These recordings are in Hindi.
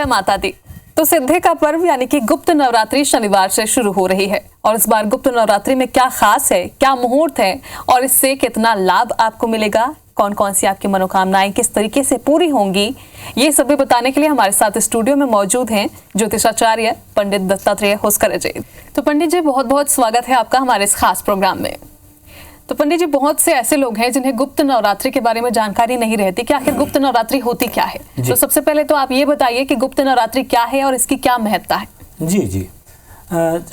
जय माता दी। तो सिद्धि का पर्व यानी कि गुप्त नवरात्रि शनिवार से शुरू हो रही है और इस बार गुप्त नवरात्रि में क्या खास है, क्या मुहूर्त है और इससे कितना लाभ आपको मिलेगा, कौन कौन सी आपकी मनोकामनाएं किस तरीके से पूरी होंगी, ये सभी बताने के लिए हमारे साथ स्टूडियो में मौजूद हैं ज्योतिषाचार्य पंडित दत्तात्रेय होसकर जी। तो पंडित जी बहुत बहुत स्वागत है आपका हमारे इस खास प्रोग्राम में। तो पंडित जी बहुत से ऐसे लोग हैं जिन्हें गुप्त नवरात्रि के बारे में जानकारी नहीं रहती कि आखिर गुप्त नवरात्रि होती क्या है। तो सबसे पहले तो आप ये बताइए कि गुप्त नवरात्रि क्या है और इसकी क्या महत्ता है। जी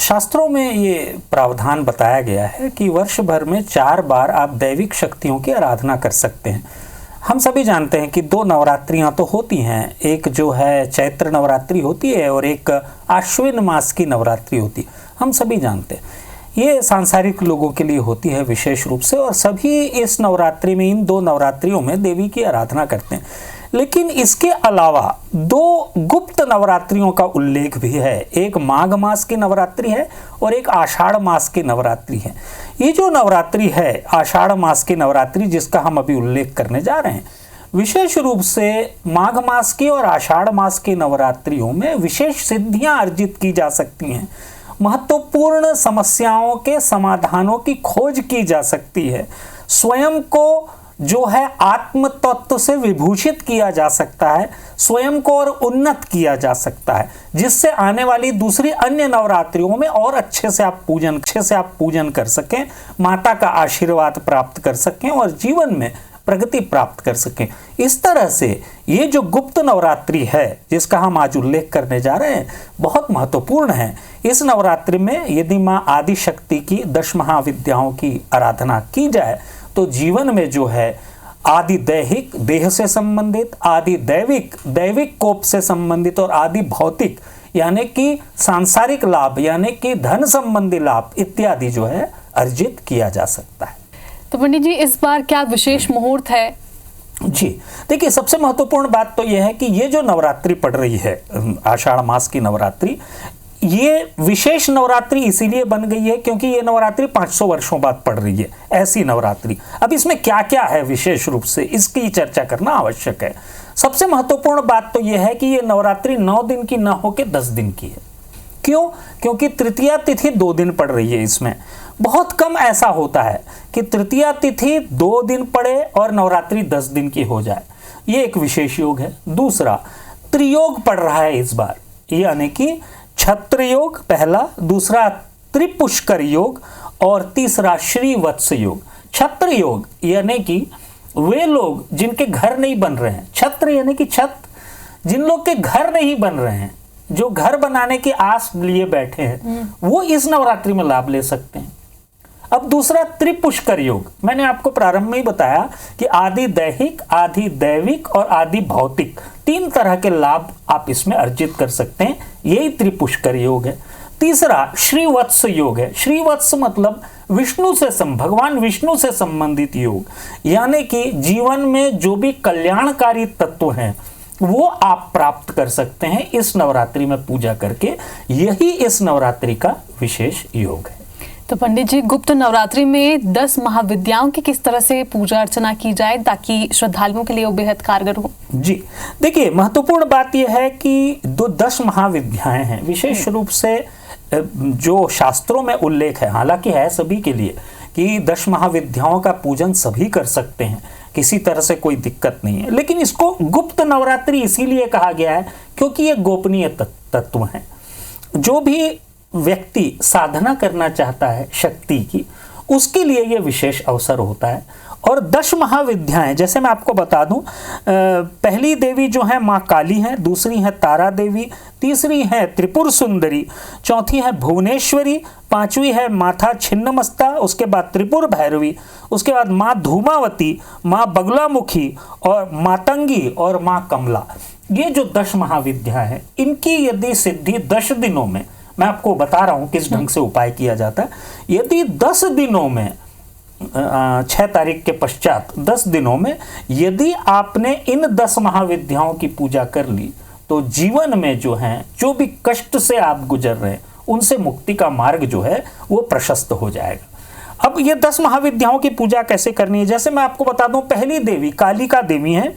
शास्त्रों में ये प्रावधान बताया गया है कि वर्ष भर में 4 बार आप दैविक शक्तियों की आराधना कर सकते हैं। हम सभी जानते हैं कि 2 नवरात्रियां तो होती हैं, एक जो है चैत्र नवरात्रि होती है और एक आश्विन मास की नवरात्रि होती है। हम सभी जानते हैं ये सांसारिक लोगों के लिए होती है विशेष रूप से, और सभी इस नवरात्रि में, इन 2 नवरात्रियों में देवी की आराधना करते हैं। लेकिन इसके अलावा 2 गुप्त नवरात्रियों का उल्लेख भी है। एक माघ मास की नवरात्रि है और एक आषाढ़ मास की नवरात्रि है। ये जो नवरात्रि है आषाढ़ मास की नवरात्रि, जिसका हम अभी उल्लेख करने जा रहे हैं, विशेष रूप से माघ मास की और आषाढ़ मास की नवरात्रियों में विशेष सिद्धियां अर्जित की जा सकती हैं। महत्वपूर्ण समस्याओं के समाधानों की खोज की जा सकती है। स्वयं को जो है आत्म तत्व से विभूषित किया जा सकता है, स्वयं को और उन्नत किया जा सकता है, जिससे आने वाली दूसरी अन्य नवरात्रियों में और अच्छे से आप पूजन कर सकें, माता का आशीर्वाद प्राप्त कर सकें और जीवन में प्रगति प्राप्त कर सकें। इस तरह से ये जो गुप्त नवरात्रि है जिसका हम आज उल्लेख करने जा रहे हैं बहुत महत्वपूर्ण है। इस नवरात्रि में यदि माँ आदि शक्ति की 10 महाविद्याओं की आराधना की जाए तो जीवन में जो है आदि दैहिक देह से संबंधित, आदि दैविक कोप से संबंधित और आदि भौतिक यानी कि सांसारिक लाभ यानी कि धन संबंधी लाभ इत्यादि जो है अर्जित किया जा सकता है। तो पंडित जी इस बार क्या विशेष मुहूर्त है? जी देखिए, सबसे महत्वपूर्ण बात तो यह है कि ये जो नवरात्रि पड़ रही है आषाढ़ मास की नवरात्रि, ये विशेष नवरात्रि इसीलिए बन गई है क्योंकि ये नवरात्रि 500 वर्षों बाद पड़ रही है, ऐसी नवरात्रि। अब इसमें क्या क्या है विशेष रूप से इसकी चर्चा करना आवश्यक है। सबसे महत्वपूर्ण बात तो यह है कि ये नवरात्रि 9 दिन की न होकर 10 दिन की है। क्यों? क्योंकि तृतीया तिथि 2 दिन पड़ रही है। इसमें बहुत कम ऐसा होता है कि तृतीया तिथि 2 दिन पड़े और नवरात्रि 10 दिन की हो जाए, ये एक विशेष योग है। दूसरा, त्रियोग पड़ रहा है इस बार, यानी कि छत्र योग पहला, दूसरा त्रिपुष्कर योग और तीसरा श्रीवत्स योग। छत्र योग यानी कि वे लोग जिनके घर नहीं बन रहे हैं, छत्र यानी कि छत, जिन लोग के घर नहीं बन रहे हैं, जो घर बनाने की आस लिए बैठे हैं, वो इस नवरात्रि में लाभ ले सकते हैं। अब दूसरा त्रिपुष्कर योग, मैंने आपको प्रारंभ में ही बताया कि आदि दैहिक, आदि दैविक और आदि भौतिक 3 तरह के लाभ आप इसमें अर्जित कर सकते हैं, यही त्रिपुष्कर योग है। तीसरा श्रीवत्स योग है। श्रीवत्स मतलब भगवान विष्णु से संबंधित योग, यानी कि जीवन में जो भी कल्याणकारी तत्व हैं वो आप प्राप्त कर सकते हैं इस नवरात्रि में पूजा करके। यही इस नवरात्रि का विशेष योग है। तो पंडित जी गुप्त नवरात्रि में 10 महाविद्याओं की किस तरह से पूजा अर्चना की जाए ताकि श्रद्धालुओं के लिए वो बेहद कारगर हो? जी देखिए, महत्वपूर्ण बात यह है कि 10 महाविद्याएं हैं विशेष रूप से जो शास्त्रों में उल्लेख है, हालांकि है सभी के लिए कि 10 महाविद्याओं का पूजन सभी कर सकते हैं, किसी तरह से कोई दिक्कत नहीं है। लेकिन इसको गुप्त नवरात्रि इसीलिए कहा गया है क्योंकि ये गोपनीय तत्व हैं। जो भी व्यक्ति साधना करना चाहता है शक्ति की, उसके लिए ये विशेष अवसर होता है। और 10 महाविद्याएं जैसे मैं आपको बता दूं, पहली देवी जो है माँ काली है, दूसरी है तारा देवी, तीसरी है त्रिपुर सुंदरी, चौथी है भुवनेश्वरी, 5वीं है माता छिन्नमस्ता, उसके बाद त्रिपुर भैरवी, उसके बाद माँ धूमावती, माँ बगलामुखी और मातंगी और माँ कमला। ये जो 10 महाविद्या है, इनकी यदि सिद्धि 10 दिनों में, मैं आपको बता रहा हूं किस ढंग से उपाय किया जाता है। यदि 10 दिनों में 6 तारीख के पश्चात 10 दिनों में यदि आपने इन 10 महाविद्याओं की पूजा कर ली तो जीवन में जो है, जो भी कष्ट से आप गुजर रहे हैं, उनसे मुक्ति का मार्ग जो है वो प्रशस्त हो जाएगा। अब ये 10 महाविद्याओं की पूजा कैसे करनी है, जैसे मैं आपको बता दूं, पहली देवी कालिका देवी है।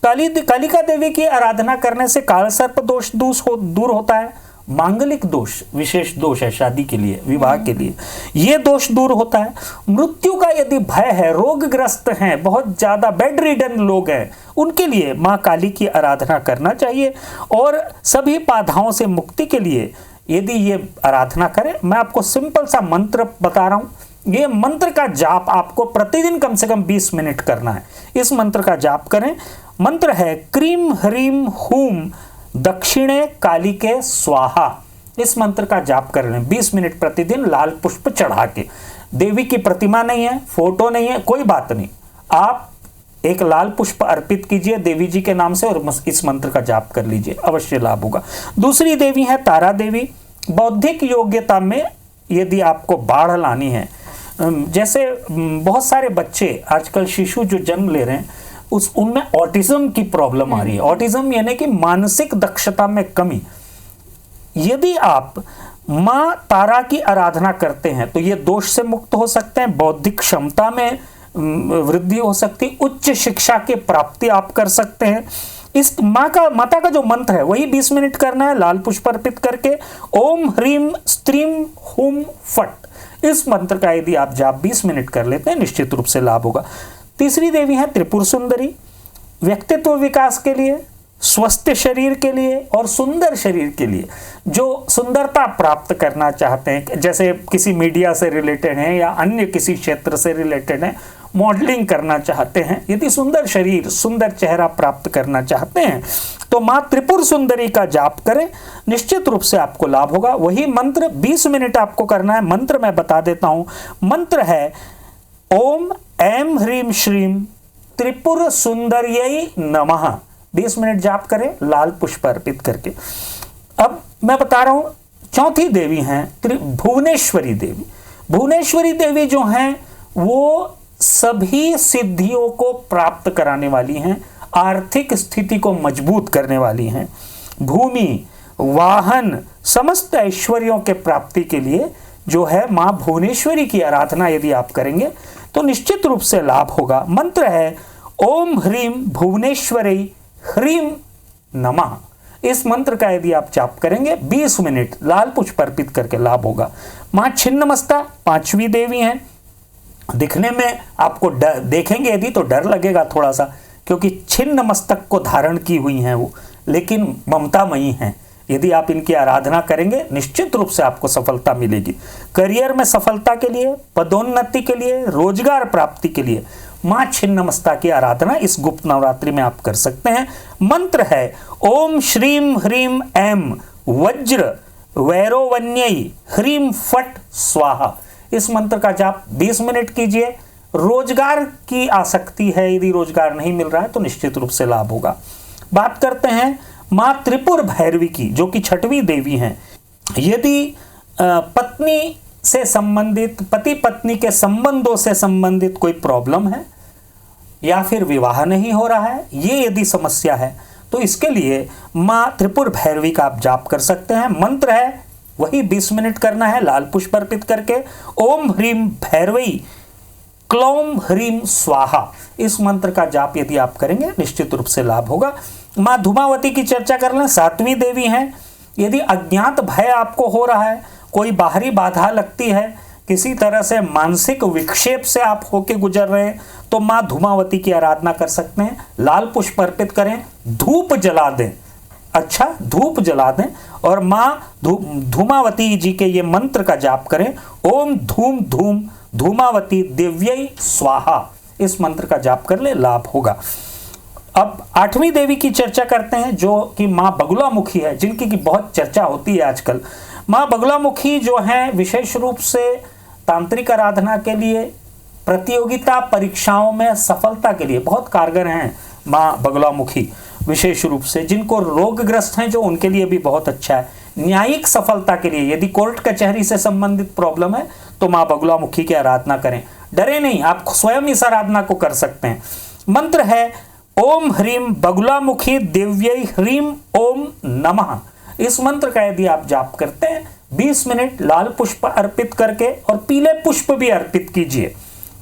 कालिका देवी की आराधना करने से काल सर्प दोष दूर होता है। मांगलिक दोष, विशेष दोष है शादी के लिए, विवाह के लिए, ये दोष दूर होता है। मृत्यु का यदि भय है, रोगग्रस्त हैं, बहुत ज्यादा बेड रिडन लोग हैं, उनके लिए माँ काली की आराधना करना चाहिए। और सभी बाधाओं से मुक्ति के लिए यदि ये आराधना करें, मैं आपको सिंपल सा मंत्र बता रहा हूं। ये मंत्र का जाप आपको प्रतिदिन कम से कम 20 मिनट करना है। इस मंत्र का जाप करें। मंत्र है क्रीम ह्रीम हूम दक्षिणे कालिके स्वाहा। इस मंत्र का जाप कर लें 20 मिनट प्रतिदिन, लाल पुष्प चढ़ा के। देवी की प्रतिमा नहीं है, फोटो नहीं है, कोई बात नहीं, आप एक लाल पुष्प अर्पित कीजिए देवी जी के नाम से और इस मंत्र का जाप कर लीजिए, अवश्य लाभ होगा। दूसरी देवी है तारा देवी। बौद्धिक योग्यता में यदि आपको बाढ़ लानी है, जैसे बहुत सारे बच्चे आजकल शिशु जो जन्म ले रहे हैं उनमें ऑटिज्म की प्रॉब्लम आ रही है। ऑटिज्म यानी कि मानसिक दक्षता में कमी। यदि आप मां तारा की आराधना करते हैं तो ये दोष से मुक्त हो सकते हैं, बौद्धिक क्षमता में वृद्धि हो सकती, उच्च शिक्षा की प्राप्ति आप कर सकते हैं। इस माता का जो मंत्र है वही 20 मिनट करना है, लाल पुष्प अर्पित करके। ओम ह्रीम स्त्रीम हुम फट, इस मंत्र का यदि आप जाप 20 मिनट कर लेते हैं, निश्चित रूप से लाभ होगा। तीसरी देवी है त्रिपुर सुंदरी। व्यक्तित्व विकास के लिए, स्वस्थ शरीर के लिए और सुंदर शरीर के लिए, जो सुंदरता प्राप्त करना चाहते हैं, जैसे किसी मीडिया से रिलेटेड हैं या अन्य किसी क्षेत्र से रिलेटेड हैं, मॉडलिंग करना चाहते हैं, यदि सुंदर शरीर, सुंदर चेहरा प्राप्त करना चाहते हैं तो मां त्रिपुर सुंदरी का जाप करें, निश्चित रूप से आपको लाभ होगा। वही मंत्र 20 मिनट आपको करना है। मंत्र मैं बता देता हूं। मंत्र है ओम ऐम ह्रीम श्रीम त्रिपुर सुंदर्यै नमः। 20 मिनट जाप करें लाल पुष्प अर्पित करके। अब मैं बता रहा हूं, चौथी देवी हैं भुवनेश्वरी देवी। भुवनेश्वरी देवी जो हैं वो सभी सिद्धियों को प्राप्त कराने वाली हैं, आर्थिक स्थिति को मजबूत करने वाली हैं। भूमि, वाहन, समस्त ऐश्वर्यों के प्राप्ति के लिए जो है मां भुवनेश्वरी की आराधना यदि आप करेंगे तो निश्चित रूप से लाभ होगा। मंत्र है ओम ह्रीम भुवनेश्वरी ह्रीम नमः। इस मंत्र का यदि आप जाप करेंगे 20 मिनट लाल पुष्प अर्पित करके लाभ होगा। मां छिन्नमस्ता 5वीं देवी हैं। दिखने में आपको देखेंगे यदि तो डर लगेगा थोड़ा सा, क्योंकि छिन्न मस्तक को धारण की हुई हैं वो, लेकिन ममतामयी हैं। यदि आप इनकी आराधना करेंगे निश्चित रूप से आपको सफलता मिलेगी। करियर में सफलता के लिए, पदोन्नति के लिए, रोजगार प्राप्ति के लिए मां छिन्नमस्ता की आराधना इस गुप्त नवरात्रि में आप कर सकते हैं। मंत्र है ओम श्रीम ह्रीम ऐम वज्र वैरोवन्यई ह्रीम फट स्वाहा। इस मंत्र का जाप 20 मिनट कीजिए। रोजगार की आसक्ति है, यदि रोजगार नहीं मिल रहा है तो निश्चित रूप से लाभ होगा। बात करते हैं मां त्रिपुर भैरवी की, जो कि 6वीं देवी हैं। यदि पत्नी से संबंधित, पति पत्नी के संबंधों से संबंधित कोई प्रॉब्लम है या फिर विवाह नहीं हो रहा है, ये यदि समस्या है तो इसके लिए मां त्रिपुर भैरवी का आप जाप कर सकते हैं। मंत्र है वही 20 मिनट करना है लाल पुष्प अर्पित करके। ओम ह्रीम भैरवी क्लौम ह्रीम स्वाहा। इस मंत्र का जाप यदि आप करेंगे निश्चित रूप से लाभ होगा। मां धूमावती की चर्चा कर लें, 7वीं देवी हैं। यदि अज्ञात भय आपको हो रहा है, कोई बाहरी बाधा लगती है, किसी तरह से मानसिक विक्षेप से आप होके गुजर रहे हैं, तो मां धूमावती की आराधना कर सकते हैं। लाल पुष्प अर्पित करें, धूप जला दें, अच्छा धूप जला दें और मां धूमावती जी के ये मंत्र का जाप करें। ओम धूम धूम धूमावती दिव्यै स्वाहा। इस मंत्र का जाप कर ले, लाभ होगा। अब 8वीं देवी की चर्चा करते हैं, जो कि मां बगुलामुखी है, जिनकी की बहुत चर्चा होती है आजकल। मां बगुलामुखी जो है विशेष रूप से तांत्रिक आराधना के लिए, प्रतियोगिता परीक्षाओं में सफलता के लिए बहुत कारगर हैं मां बगुलामुखी। विशेष रूप से जिनको रोगग्रस्त हैं जो उनके लिए भी बहुत अच्छा है। न्यायिक सफलता के लिए, यदि कोर्ट कचहरी से संबंधित प्रॉब्लम है तो मां बगुलामुखी की आराधना करें। डरे नहीं, आप स्वयं इस आराधना को कर सकते हैं। मंत्र है ओम ह्रीम बगुलामुखी दिव्यै ह्रीम ओम नमः। इस मंत्र का यदि आप जाप करते हैं 20 मिनट लाल पुष्प अर्पित करके और पीले पुष्प भी अर्पित कीजिए।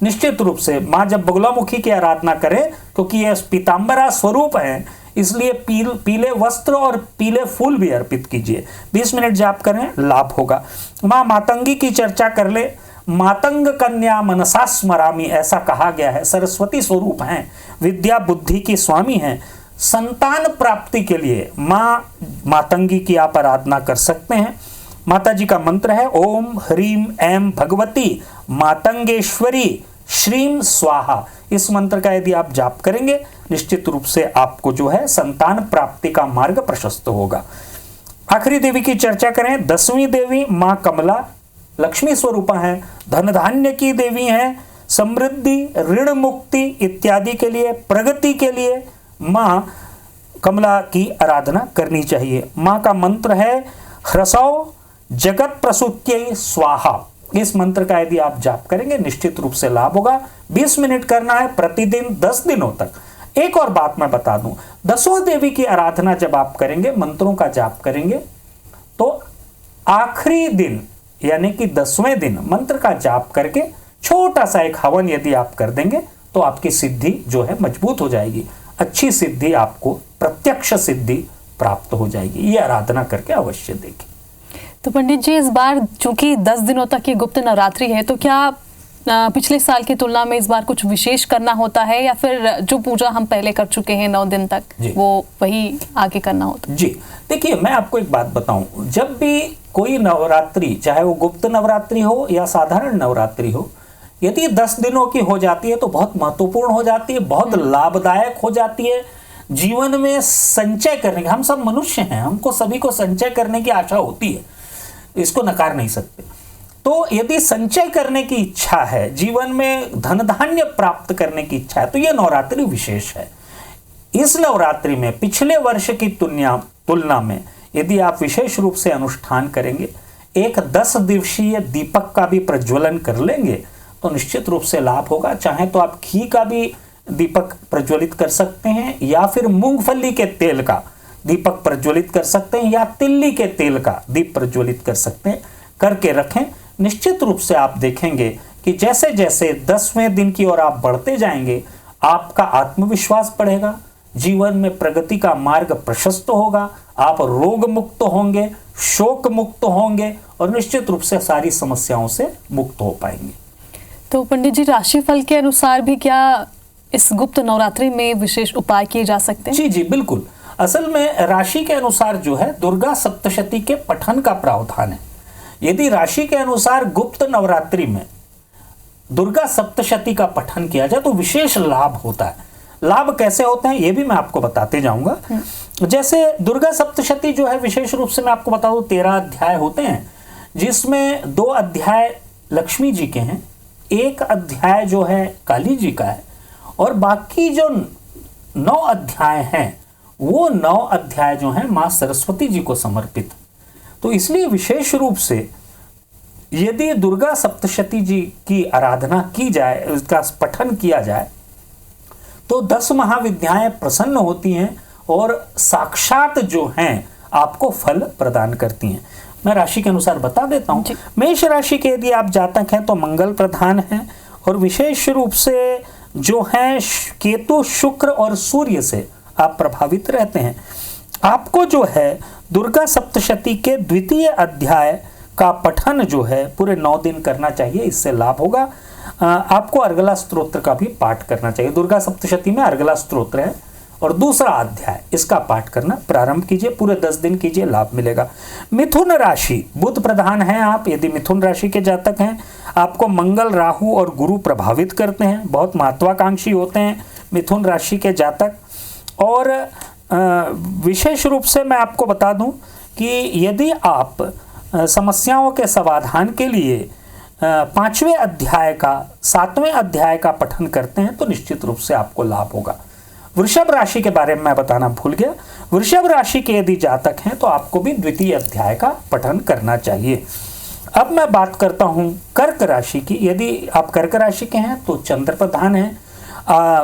निश्चित रूप से माँ जब बगुलामुखी की आराधना करें, क्योंकि यह पीताम्बरा स्वरूप है, इसलिए पीले वस्त्र और पीले फूल भी अर्पित कीजिए। 20 मिनट जाप करें, लाभ होगा। माँ मातंगी की चर्चा कर ले। मातंग कन्या मनसा स्मरामी, ऐसा कहा गया है। सरस्वती स्वरूप हैं, विद्या बुद्धि की स्वामी हैं। संतान प्राप्ति के लिए माँ मातंगी की आप आराधना कर सकते हैं। माता जी का मंत्र है ओम ह्रीम ऐम भगवती मातंगेश्वरी श्रीम स्वाहा। इस मंत्र का यदि आप जाप करेंगे, निश्चित रूप से आपको जो है संतान प्राप्ति का मार्ग प्रशस्त होगा। आखिरी देवी की चर्चा करें, 10वीं देवी माँ कमला, लक्ष्मी स्वरूपा हैं, धन धान्य की देवी हैं, समृद्धि, ऋण मुक्ति इत्यादि के लिए, प्रगति के लिए माँ कमला की आराधना करनी चाहिए। माँ का मंत्र है ह्रसौ जगत प्रसूत्यै स्वाहा। इस मंत्र का यदि आप जाप करेंगे, निश्चित रूप से लाभ होगा। 20 मिनट करना है प्रतिदिन 10 दिनों तक। एक और बात मैं बता दूं, 10 देवी की आराधना जब आप करेंगे, मंत्रों का जाप करेंगे, तो आखिरी दिन यानी कि 10वें दिन मंत्र का जाप करके छोटा सा एक हवन यदि आप कर देंगे, तो आपकी सिद्धि जो है मजबूत हो जाएगी। अच्छी सिद्धि, आपको प्रत्यक्ष सिद्धि प्राप्त हो जाएगी। ये आराधना करके अवश्य देखिए। तो पंडित जी, इस बार चूंकि 10 दिनों तक ये गुप्त नवरात्रि है, तो क्या पिछले साल की तुलना में इस बार कुछ विशेष करना होता है, या फिर जो पूजा हम पहले कर चुके हैं 9 दिन तक, वो वही आगे करना होता है? जी देखिए, मैं आपको एक बात बताऊं, जब भी कोई नवरात्रि, चाहे वो गुप्त नवरात्रि हो या साधारण नवरात्रि हो, यदि 10 दिनों की हो जाती है तो बहुत महत्वपूर्ण हो जाती है, बहुत लाभदायक हो जाती है। जीवन में संचय करने की, हम सब मनुष्य हैं, हमको सभी को संचय करने की आशा होती है, इसको नकार नहीं सकते। तो यदि संचय करने की इच्छा है, जीवन में धन धान्य प्राप्त करने की इच्छा है, तो यह नवरात्रि विशेष है। इस नवरात्रि में पिछले वर्ष की तुलना में यदि आप विशेष रूप से अनुष्ठान करेंगे, एक 10 दिवसीय दीपक का भी प्रज्वलन कर लेंगे, तो निश्चित रूप से लाभ होगा। चाहे तो आप घी का भी दीपक प्रज्वलित कर सकते हैं, या फिर मूंगफली के तेल का दीपक प्रज्वलित कर सकते हैं, या तिल्ली के तेल का दीप प्रज्वलित कर सकते हैं। करके रखें, निश्चित रूप से आप देखेंगे कि जैसे जैसे 10वें दिन की ओर आप बढ़ते जाएंगे, आपका आत्मविश्वास बढ़ेगा, जीवन में प्रगति का मार्ग प्रशस्त होगा, आप रोग मुक्त होंगे, शोक मुक्त होंगे, और निश्चित रूप से सारी समस्याओं से मुक्त हो पाएंगे। तो पंडित जी, राशिफल के अनुसार भी क्या इस गुप्त नवरात्रि में विशेष उपाय किए जा सकते हैं? जी जी बिल्कुल। असल में राशि के अनुसार जो है दुर्गा सप्तशती के पठन का प्रावधान है। यदि राशि के अनुसार गुप्त नवरात्रि में दुर्गा सप्तशती का पठन किया जाए तो विशेष लाभ होता है। लाभ कैसे होते हैं ये भी मैं आपको बताते जाऊंगा। जैसे दुर्गा सप्तशती जो है, विशेष रूप से मैं आपको बता दूं, 13 अध्याय होते हैं, जिसमें 2 अध्याय लक्ष्मी जी के हैं, 1 अध्याय जो है काली जी का है, और बाकी जो 9 अध्याय हैं वो 9 अध्याय जो हैं माँ सरस्वती जी को समर्पित। तो इसलिए विशेष रूप से यदि दुर्गा सप्तशती जी की आराधना की जाए, उसका पठन किया जाए, तो 10 महाविद्याएं प्रसन्न होती हैं और साक्षात जो हैं आपको फल प्रदान करती हैं। मैं राशि के अनुसार बता देता हूं। मेष राशि के यदि आप जातक हैं तो मंगल प्रधान हैं, और विशेष रूप से जो हैं केतु, शुक्र और सूर्य से आप प्रभावित रहते हैं। आपको जो है दुर्गा सप्तशती के 2य अध्याय का पठन जो है पूरे 9 दिन करना चाहिए, इससे लाभ होगा। आपको अर्गला स्तोत्र का भी पाठ करना चाहिए। दुर्गा सप्तशती में अर्गला स्तोत्र है और दूसरा अध्याय, इसका पाठ करना प्रारंभ कीजिए, पूरे 10 दिन कीजिए, लाभ मिलेगा। मिथुन राशि, बुध प्रधान हैं आप, यदि मिथुन राशि के जातक हैं, आपको मंगल, राहु और गुरु प्रभावित करते हैं। बहुत महत्वाकांक्षी होते हैं मिथुन राशि के जातक। और विशेष रूप से मैं आपको बता दूं कि यदि आप समस्याओं के समाधान के लिए 5वें अध्याय का 7वें अध्याय का पठन करते हैं तो निश्चित रूप से आपको लाभ होगा। वृषभ राशि के बारे में मैं बताना भूल गया। वृषभ राशि के यदि जातक हैं तो आपको भी 2य अध्याय का पठन करना चाहिए। अब मैं बात करता हूं कर्क राशि की। यदि आप कर्क राशि के हैं तो चंद्र प्रधान हैं,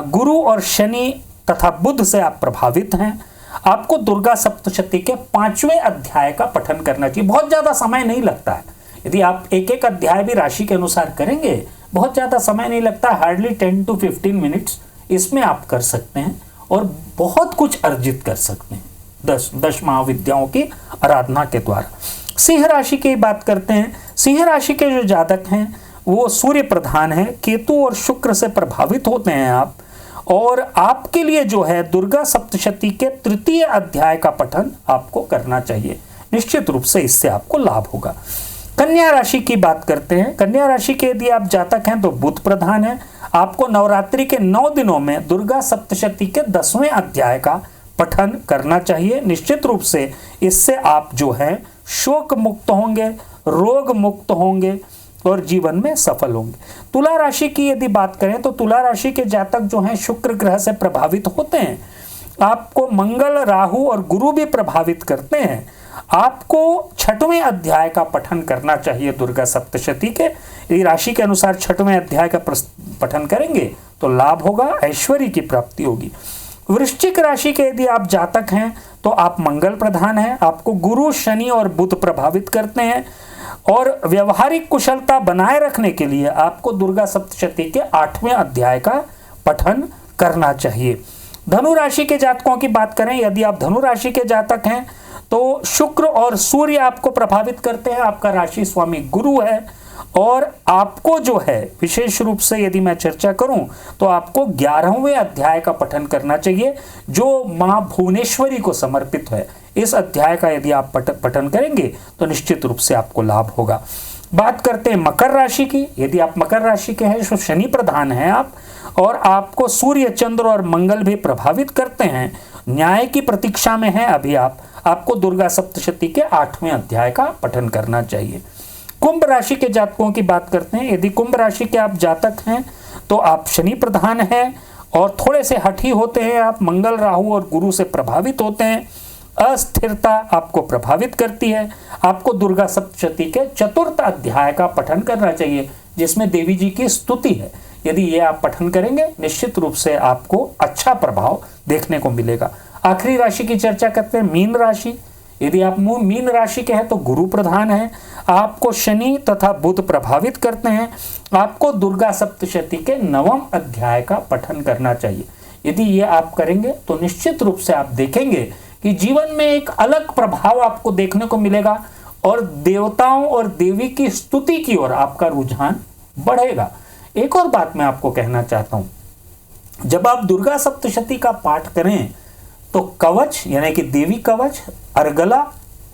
गुरु और शनि तथा बुध से आप प्रभावित हैं। आपको दुर्गा सप्तशती के 5वें अध्याय का पठन करना चाहिए। बहुत ज्यादा समय नहीं लगता है, यदि आप एक एक अध्याय भी राशि के अनुसार करेंगे बहुत ज्यादा समय नहीं लगता, हार्डली 10 to 15 मिनट्स इसमें आप कर सकते हैं और बहुत कुछ अर्जित कर सकते हैं 10 महाविद्याओं की आराधना के द्वारा। सिंह राशि की बात करते हैं। सिंह राशि के जो जातक हैं वो सूर्य प्रधान है, केतु और शुक्र से प्रभावित होते हैं आप, और आपके लिए जो है दुर्गा सप्तशती के 3य अध्याय का पठन आपको करना चाहिए, निश्चित रूप से इससे आपको लाभ होगा। कन्या राशि की बात करते हैं। कन्या राशि के यदि आप जातक हैं तो बुध प्रधान है, आपको नवरात्रि के 9 दिनों में दुर्गा सप्तशती के 10वें अध्याय का पठन करना चाहिए, निश्चित रूप से इससे आप जो है शोक मुक्त होंगे, रोग मुक्त होंगे और जीवन में सफल होंगे। तुला राशि की यदि बात करें तो तुला राशि के जातक जो हैं शुक्र ग्रह से प्रभावित होते हैं, आपको मंगल, राहु और गुरु भी प्रभावित करते हैं। आपको 6वें अध्याय का पठन करना चाहिए दुर्गा सप्तशती के। यदि राशि के अनुसार 6वें अध्याय का पठन करेंगे तो लाभ होगा, ऐश्वर्य की प्राप्ति होगी। वृश्चिक राशि के यदि आप जातक हैं तो आप मंगल प्रधान हैं, आपको गुरु, शनि और बुध प्रभावित करते हैं, और व्यवहारिक कुशलता बनाए रखने के लिए आपको दुर्गा सप्तशती के 8वें अध्याय का पठन करना चाहिए। धनु राशि के जातकों की बात करें, यदि आप धनु राशि के जातक हैं तो शुक्र और सूर्य आपको प्रभावित करते हैं, आपका राशि स्वामी गुरु है, और आपको जो है विशेष रूप से यदि मैं चर्चा करूं तो आपको 11वें अध्याय का पठन करना चाहिए जो मां भुवनेश्वरी को समर्पित है। इस अध्याय का यदि आप पठन करेंगे तो निश्चित रूप से आपको लाभ होगा। बात करते हैं मकर राशि की। यदि आप मकर राशि के हैं तो शनि प्रधान हैं आप, और आपको सूर्य, चंद्र और मंगल भी प्रभावित करते हैं। न्याय की प्रतीक्षा में है अभी आपको दुर्गा सप्तशती के 8वें अध्याय का पठन करना चाहिए। कुंभ राशि के जातकों की बात करते हैं। यदि कुंभ राशि के आप जातक हैं तो आप शनि प्रधान हैं और थोड़े से हठी होते हैं आप, मंगल, राहु और गुरु से प्रभावित होते हैं। अस्थिरता आपको प्रभावित करती है। आपको दुर्गा सप्तशती के 4th अध्याय का पठन करना चाहिए जिसमें देवी जी की स्तुति है। यदि ये आप पठन करेंगे निश्चित रूप से आपको अच्छा प्रभाव देखने को मिलेगा। आखिरी राशि की चर्चा करते हैं, मीन राशि। यदि आप मीन राशि के हैं तो गुरु प्रधान है, आपको शनि तथा बुध प्रभावित करते हैं। आपको दुर्गा सप्तशती के 9वें अध्याय का पठन करना चाहिए। यदि ये आप करेंगे तो निश्चित रूप से आप देखेंगे कि जीवन में एक अलग प्रभाव आपको देखने को मिलेगा और देवताओं और देवी की स्तुति की ओर आपका रुझान बढ़ेगा। एक और बात मैं आपको कहना चाहता हूं, जब आप दुर्गा सप्तशती का पाठ करें तो कवच यानी कि देवी कवच, अर्गला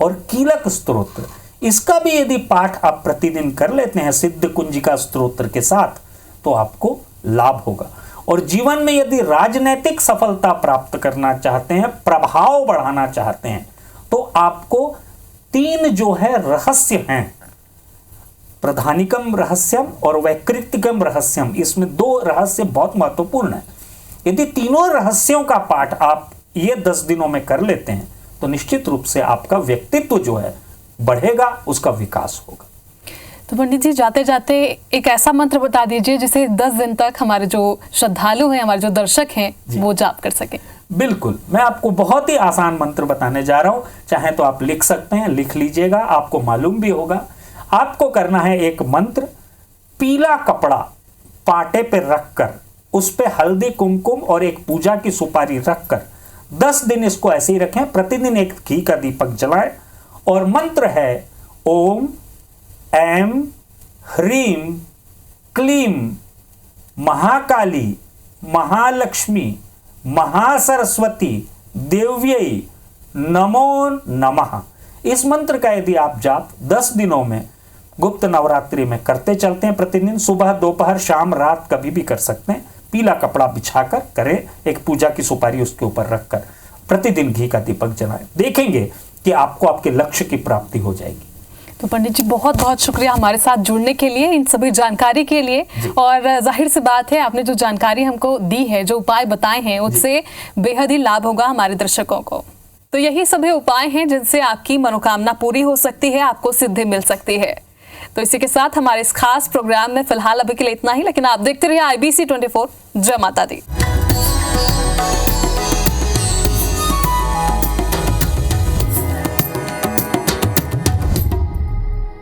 और कीलक स्तोत्र, इसका भी यदि पाठ आप प्रतिदिन कर लेते हैं सिद्ध कुंजिका स्तोत्र के साथ तो आपको लाभ होगा। और जीवन में यदि राजनैतिक सफलता प्राप्त करना चाहते हैं, प्रभाव बढ़ाना चाहते हैं, तो आपको 3 जो है रहस्य हैं, प्रधानिकम रहस्यम और वैकृतिकम रहस्यम, इसमें 2 रहस्य बहुत महत्वपूर्ण है। यदि तीनों रहस्यों का पाठ आप ये 10 दिनों में कर लेते हैं तो निश्चित रूप से आपका व्यक्तित्व जो है बढ़ेगा, उसका विकास होगा। तो पंडित जी जाते जाते एक ऐसा मंत्र बता दीजिए जिसे 10 दिन तक हमारे जो श्रद्धालु हैं, हमारे जो दर्शक हैं वो जाप कर सके। बिल्कुल, मैं आपको बहुत ही आसान मंत्र बताने जा रहा हूं, चाहे तो आप लिख सकते हैं, लिख लीजिएगा, आपको मालूम भी होगा। आपको करना है एक मंत्र, पीला कपड़ा पाटे पे रखकर उस पे हल्दी, कुमकुम और एक पूजा की सुपारी रखकर 10 दिन इसको ऐसे ही रखें। प्रतिदिन एक घी का दीपक जलाएं और मंत्र है ओम ऐं ह्रीं क्लीं महाकाली महालक्ष्मी महासरस्वती देव्यै नमो नमः। इस मंत्र का यदि आप जाप 10 दिनों में गुप्त नवरात्रि में करते चलते हैं, प्रतिदिन सुबह, दोपहर, शाम, रात कभी भी कर सकते हैं, पीला कपड़ा बिछाकर करें, एक पूजा की सुपारी उसके ऊपर रखकर प्रतिदिन घी का दीपक जलाएं, देखेंगे कि आपको आपके लक्ष्य की प्राप्ति हो जाएगी। तो पंडित जी बहुत बहुत शुक्रिया हमारे साथ जुड़ने के लिए, इन सभी जानकारी के लिए। और जाहिर सी बात है आपने जो जानकारी हमको दी है, जो उपाय बताए हैं, उससे बेहद ही लाभ होगा हमारे दर्शकों को। तो यही सभी उपाय हैं जिनसे आपकी मनोकामना पूरी हो सकती है, आपको सिद्धि मिल सकती है। तो इसी के साथ हमारे इस खास प्रोग्राम में फिलहाल अभी के लिए इतना ही, लेकिन आप देखते रहिए IBC 24। जय माता दी।